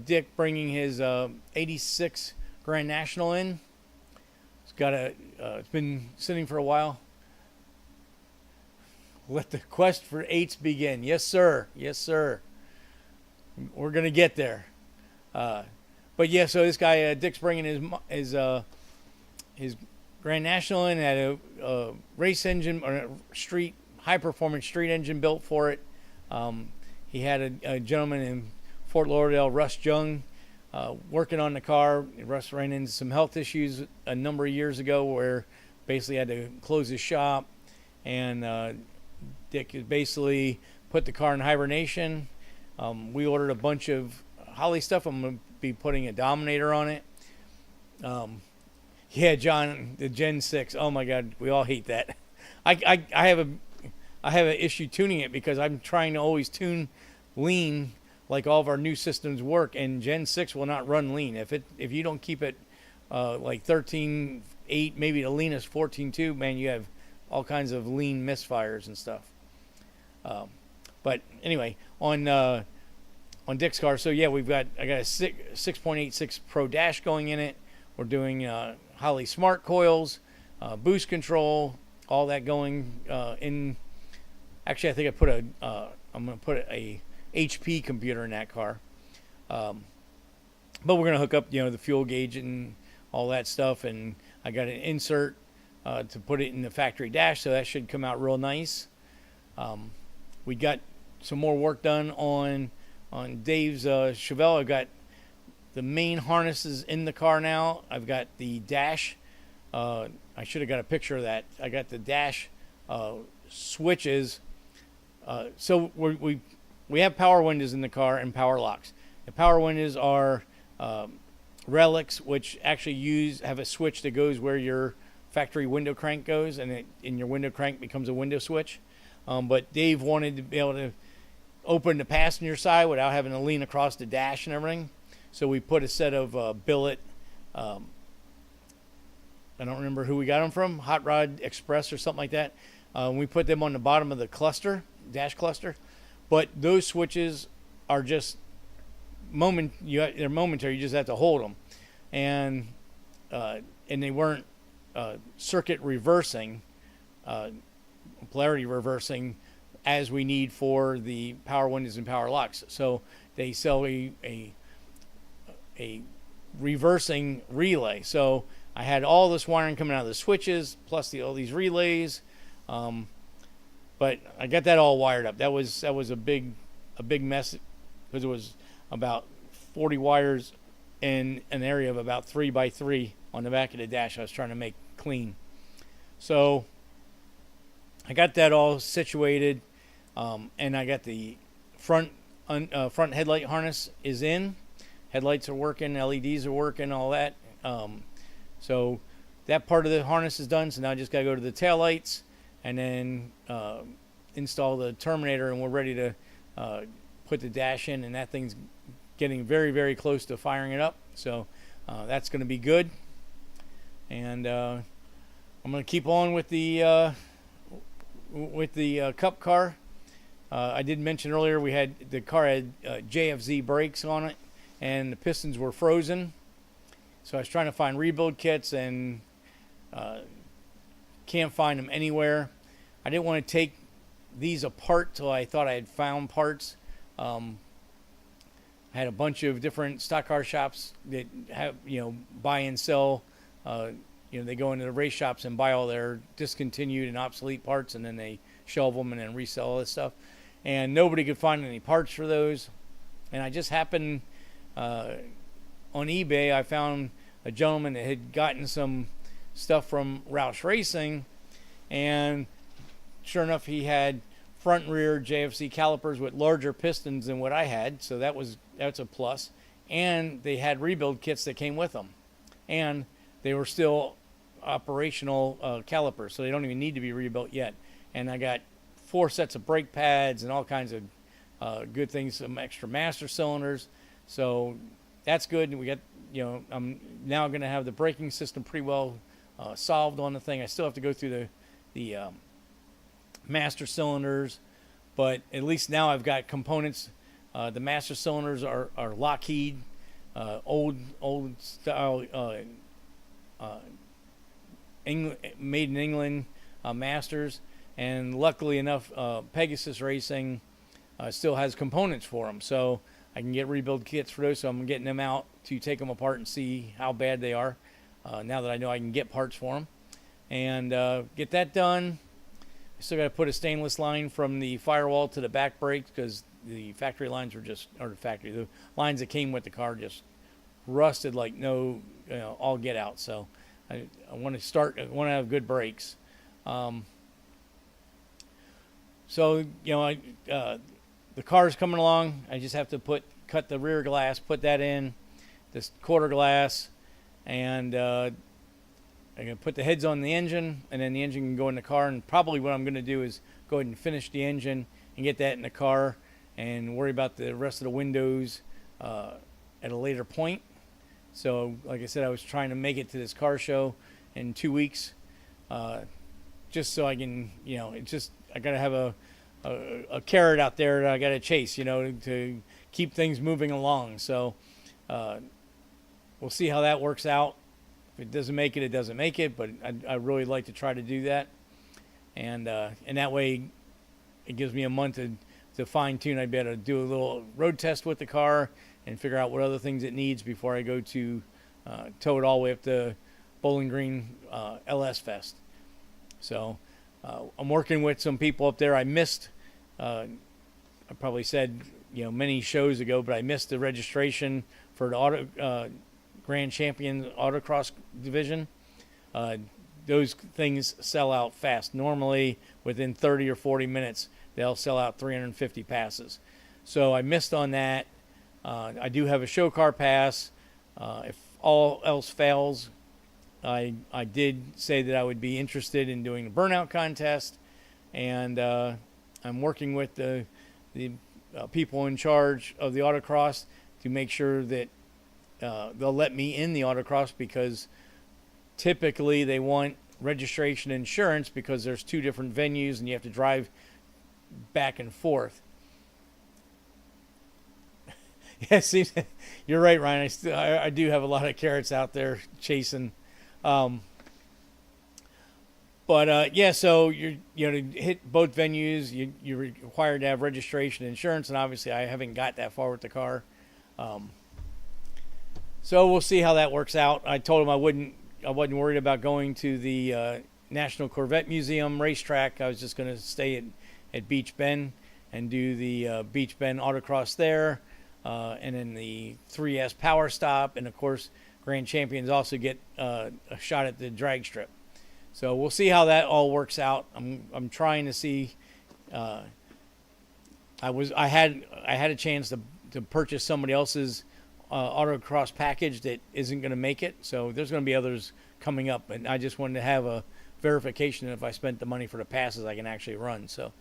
S2: Dick, bringing his 86 Grand National in. It's been sitting for a while. Let the quest for 8s begin. Yes, sir. Yes, sir. We're gonna get there. But yeah, so this guy Dick's bringing his Grand National in, had a race engine or a high performance street engine built for it. He had a gentleman in Fort Lauderdale, Russ Jung, working on the car. Russ ran into some health issues a number of years ago where basically had to close his shop, and Dick basically put the car in hibernation. We ordered a bunch of Holley stuff. I'm going to be putting a Dominator on it. Yeah, John, the Gen 6. Oh my God, we all hate that. I have an issue tuning it because I'm trying to always tune lean like all of our new systems work, and Gen 6 will not run lean. If you don't keep it like 13.8, maybe the leanest 14.2, man, you have all kinds of lean misfires and stuff. But anyway, on Dick's car, so yeah, I got a 6.86 Pro Dash going in it. We're doing Holley Smart Coils, boost control, all that going in. Actually, I think I'm going to put a HP computer in that car. But we're going to hook up, the fuel gauge and all that stuff. And I got an insert to put it in the factory dash, so that should come out real nice. We got some more work done on Dave's Chevelle. I've got the main harnesses in the car now. I've got the dash. I should have got a picture of that. I got the dash switches. So we have power windows in the car and power locks. The power windows are
S1: relics, which actually have a switch that goes where your factory window crank goes, and your window crank becomes a window switch. But Dave wanted to be able to open the passenger side without having to lean across the dash and everything. So we put a set of billet. I don't remember who we got them from, Hot Rod Express or something like that. We put them on the bottom of the dash cluster. But those switches are just they're momentary. You just have to hold them, and they weren't circuit reversing, polarity reversing, as we need for the power windows and power locks. So they sell a reversing relay. So I had all this wiring coming out of the switches, plus all these relays. But I got that all wired up. That was a big mess, because it was about 40 wires in an area of about 3 by 3 on the back of the dash. I was trying to make clean. So I got that all situated, and I got the front headlight harness is in. Headlights are working, LEDs are working, all that. So that part of the harness is done. So now I just got to go to the taillights and then install the Terminator, and we're ready to put the dash in, and that thing's getting very, very close to firing it up. So that's going to be good. And I'm going to keep on with the Cup Car. I did mention earlier the car had JFZ brakes on it, and the pistons were frozen. So I was trying to find rebuild kits, and can't find them anywhere. I didn't want to take these apart till I thought I had found parts. I had a bunch of different stock car shops that have, buy and sell. They go into the race shops and buy all their discontinued and obsolete parts, and then they shelve them and then resell all this stuff. And nobody could find any parts for those. And I just happened on eBay, I found a gentleman that had gotten some stuff from Roush Racing, and sure enough, he had front and rear JFC calipers with larger pistons than what I had, so that's a plus. And they had rebuild kits that came with them, and they were still operational calipers, so they don't even need to be rebuilt yet. And I got 4 sets of brake pads and all kinds of good things, some extra master cylinders, so that's good. And we got, I'm now going to have the braking system pretty well solved on the thing. I still have to go through the master cylinders, but at least now I've got components. The master cylinders are Lockheed, old style, made in England masters, and luckily enough, Pegasus Racing still has components for them, so I can get rebuild kits for those. So I'm getting them out to take them apart and see how bad they are. Now that I know I can get parts for them, and get that done. I still got to put a stainless line from the firewall to the back brakes, because the factory lines were the lines that came with the car just rusted like all get out. So I want to have good brakes. So the car's coming along. I just have to cut the rear glass, put that in, this quarter glass, and I'm going to put the heads on the engine, and then the engine can go in the car. And probably what I'm going to do is go ahead and finish the engine and get that in the car, and worry about the rest of the windows at a later point. So, like I said, I was trying to make it to this car show in 2 weeks, just so I can, I got to have a carrot out there that I got to chase, to keep things moving along. So we'll see how that works out. If it doesn't make it, it doesn't make it. But I really like to try to do that, and that way it gives me a month to fine tune. I'd be able to do a little road test with the car and figure out what other things it needs before I go to tow it all the way up to Bowling Green LS Fest. So I'm working with some people up there. I missed, I probably said, many shows ago, but I missed the registration for the Grand Champion Autocross division. Those things sell out fast. Normally, within 30 or 40 minutes, they'll sell out 350 passes. So I missed on that. I do have a show car pass. If all else fails, I did say that I would be interested in doing a burnout contest, and I'm working with the people in charge of the autocross to make sure that they'll let me in the autocross, because typically they want registration and insurance, because there's 2 different venues and you have to drive back and forth. Yes, you're right, Ryan. I do have a lot of carrots out there chasing. But so to hit both venues, you're required to have registration and insurance, and obviously I haven't got that far with the car. So we'll see how that works out. I told him I wasn't worried about going to the National Corvette Museum racetrack. I was just going to stay at Beach Bend and do the Beach Bend autocross there, and then the 3S Power Stop, and of course Grand Champions also get a shot at the drag strip. So we'll see how that all works out. I'm trying to see. I had a chance to purchase somebody else's autocross package that isn't going to make it. So there's going to be others coming up, and I just wanted to have a verification that if I spent the money for the passes, I can actually run. So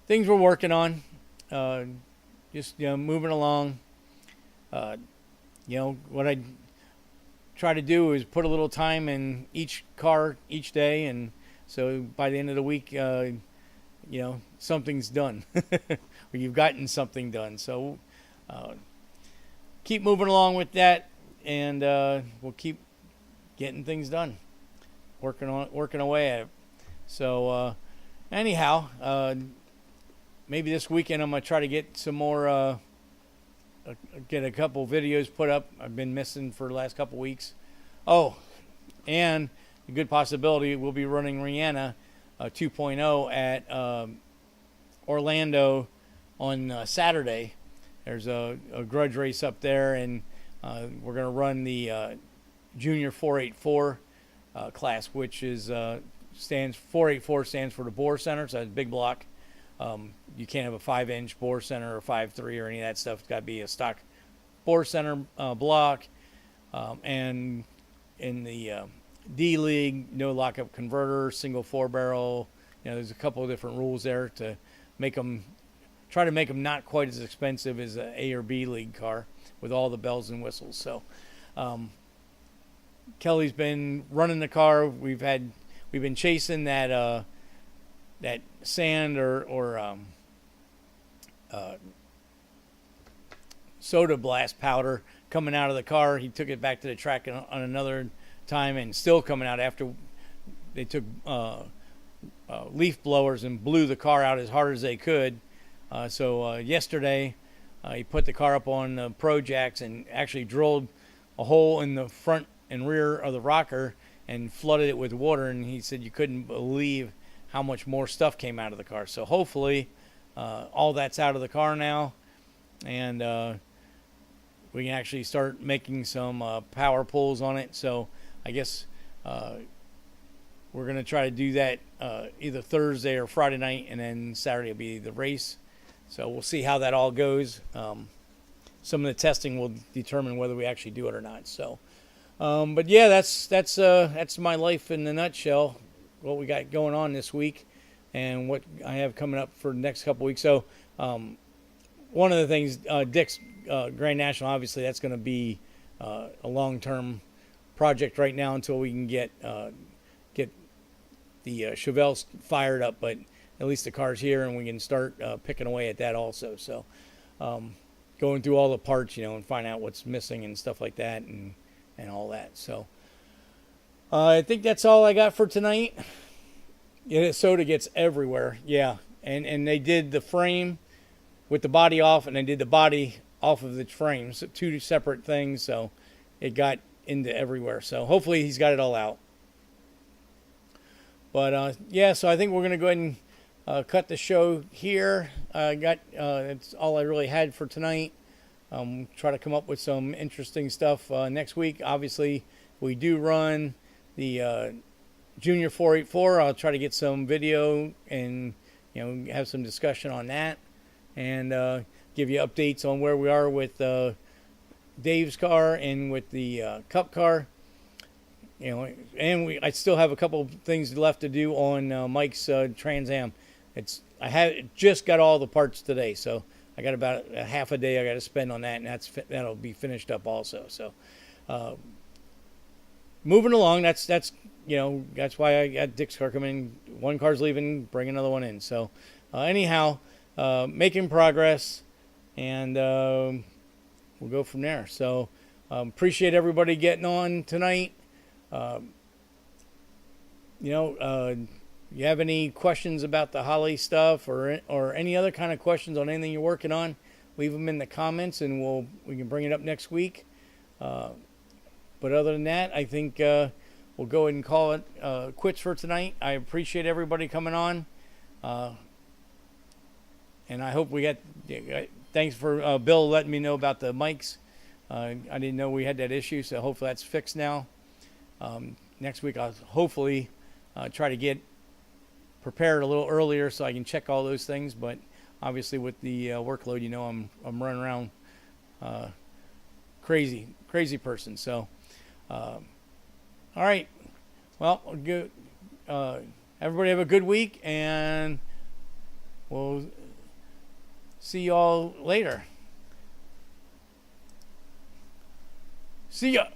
S1: things we're working on, just moving along. What I try to do is put a little time in each car each day, and so by the end of the week, something's done, or you've gotten something done. So keep moving along with that, and we'll keep getting things done, working away at it. So anyhow, maybe this weekend I'm gonna try to get some more. Get a couple videos put up. I've been missing for the last couple weeks. Oh, and a good possibility we'll be running Rihanna 2.0 at Orlando on Saturday. There's a grudge race up there, and we're going to run the Junior 484 class, which is 484 stands for the bore center, so it's a big block. You can't have a 5-inch bore center or 5.3 or any of that stuff. It's got to be a stock bore center block. And in the D League, no lockup converter, single 4-barrel. There's a couple of different rules there to try to make them not quite as expensive as an A or B League car with all the bells and whistles. So Kelly's been running the car. We've been chasing that sand or soda blast powder coming out of the car. He took it back to the track on another time, and still coming out after they took leaf blowers and blew the car out as hard as they could. So yesterday he put the car up on the projects and actually drilled a hole in the front and rear of the rocker and flooded it with water, and he said you couldn't believe how much more stuff came out of the car. So hopefully all that's out of the car now, and we can actually start making some power pulls on it. So I guess we're going to try to do that either Thursday or Friday night, and then Saturday will be the race. So we'll see how that all goes. Some of the testing will determine whether we actually do it or not. So, but yeah, that's my life in a nutshell. What we got going on this week, and what I have coming up for the next couple weeks. So, one of the things, Dick's Grand National, obviously that's going to be a long-term project right now until we can get the Chevelles fired up. But at least the car's here, and we can start picking away at that also. So, going through all the parts, and find out what's missing and stuff like that, and all that. So, I think that's all I got for tonight. Yeah, soda gets everywhere. Yeah, and they did the frame with the body off, and they did the body off of the frame. So 2 separate things, so it got into everywhere. So hopefully he's got it all out. But yeah, so I think we're gonna go ahead and cut the show here. That's all I really had for tonight. Try to come up with some interesting stuff next week. Obviously, we do run the Junior 484. I'll try to get some video and have some discussion on that, and give you updates on where we are with Dave's car and with the Cup car. You know, and I still have a couple of things left to do on Mike's Trans Am. I just got all the parts today, so I got about a half a day I got to spend on that, and that'll be finished up also. So, moving along. That's why I got Dick's car coming. One car's leaving, bring another one in. So, anyhow, making progress, and we'll go from there. So, appreciate everybody getting on tonight. You have any questions about the Holley stuff or any other kind of questions on anything you're working on, leave them in the comments and we can bring it up next week. But other than that, I think we'll go ahead and call it quits for tonight. I appreciate everybody coming on. And I hope we got, thanks for Bill letting me know about the mics. I didn't know we had that issue, so hopefully that's fixed now. Next week I'll hopefully try to get prepared a little earlier so I can check all those things, but obviously with the workload, I'm running around crazy person. So all right, well, good. Everybody have a good week, and we'll see y'all later. See ya.